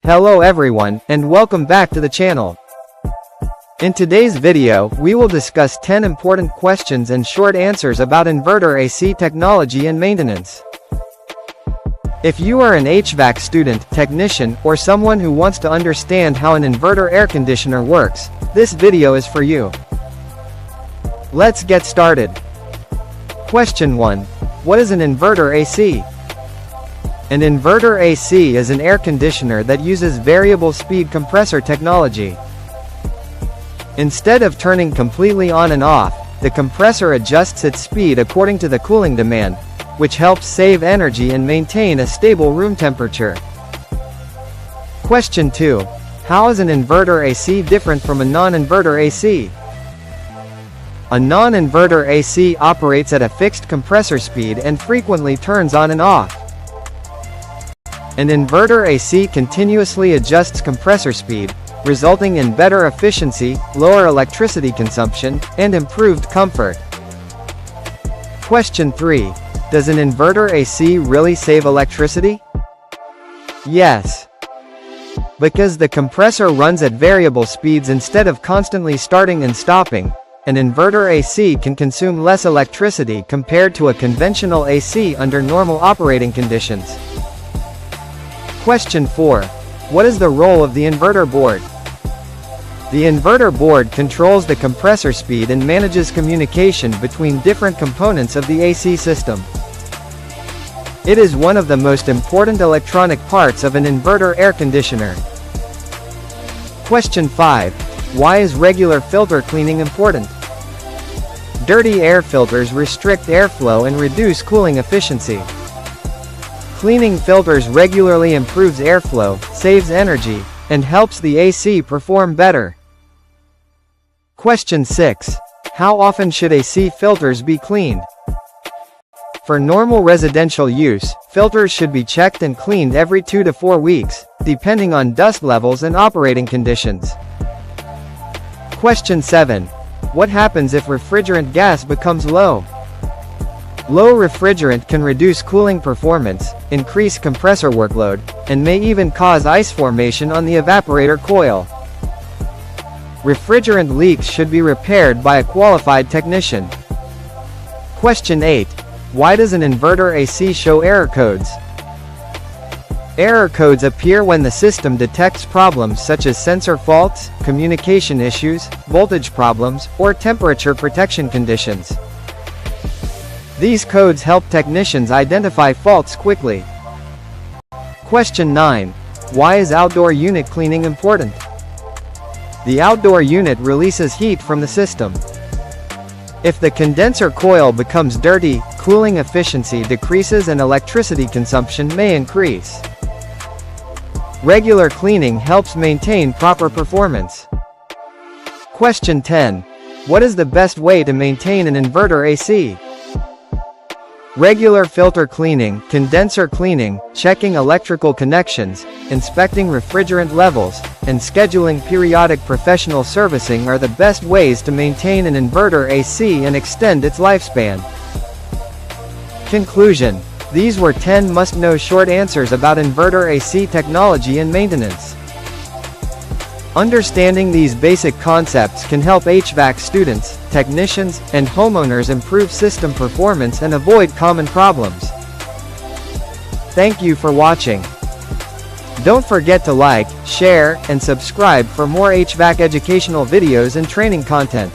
Hello everyone, and welcome back to the channel. In today's video, we will discuss 10 important questions and short answers about inverter AC technology and maintenance. If you are an HVAC student, technician, or someone who wants to understand how an inverter air conditioner works, this video is for you. Let's get started. Question 1. What is an inverter AC? An inverter AC is an air conditioner that uses variable speed compressor technology. Instead of turning completely on and off, the compressor adjusts its speed according to the cooling demand, which helps save energy and maintain a stable room temperature. Question 2. How is an inverter AC different from a non-inverter AC? A non-inverter AC operates at a fixed compressor speed and frequently turns on and off. An inverter AC continuously adjusts compressor speed, resulting in better efficiency, lower electricity consumption, and improved comfort. Question 3. Does an inverter AC really save electricity? Yes. Because the compressor runs at variable speeds instead of constantly starting and stopping, an inverter AC can consume less electricity compared to a conventional AC under normal operating conditions. Question 4. What is the role of the inverter board? The inverter board controls the compressor speed and manages communication between different components of the AC system. It is one of the most important electronic parts of an inverter air conditioner. Question 5. Why is regular filter cleaning important? Dirty air filters restrict airflow and reduce cooling efficiency. Cleaning filters regularly improves airflow, saves energy, and helps the AC perform better. Question 6. How often should AC filters be cleaned? For normal residential use, filters should be checked and cleaned every 2 to 4 weeks, depending on dust levels and operating conditions. Question 7. What happens if refrigerant gas becomes low? Low refrigerant can reduce cooling performance, increase compressor workload, and may even cause ice formation on the evaporator coil. Refrigerant leaks should be repaired by a qualified technician. Question 8. Why does an inverter AC show error codes? Error codes appear when the system detects problems such as sensor faults, communication issues, voltage problems, or temperature protection conditions. These codes help technicians identify faults quickly. Question 9. Why is outdoor unit cleaning important? The outdoor unit releases heat from the system. If the condenser coil becomes dirty, cooling efficiency decreases and electricity consumption may increase. Regular cleaning helps maintain proper performance. Question 10. What is the best way to maintain an inverter AC? Regular filter cleaning, condenser cleaning, checking electrical connections, inspecting refrigerant levels, and scheduling periodic professional servicing are the best ways to maintain an inverter AC and extend its lifespan. Conclusion. These were 10 must-know short answers about inverter AC technology and maintenance. Understanding these basic concepts can help HVAC students, technicians, and homeowners improve system performance and avoid common problems. Thank you for watching. Don't forget to like, share, and subscribe for more HVAC educational videos and training content.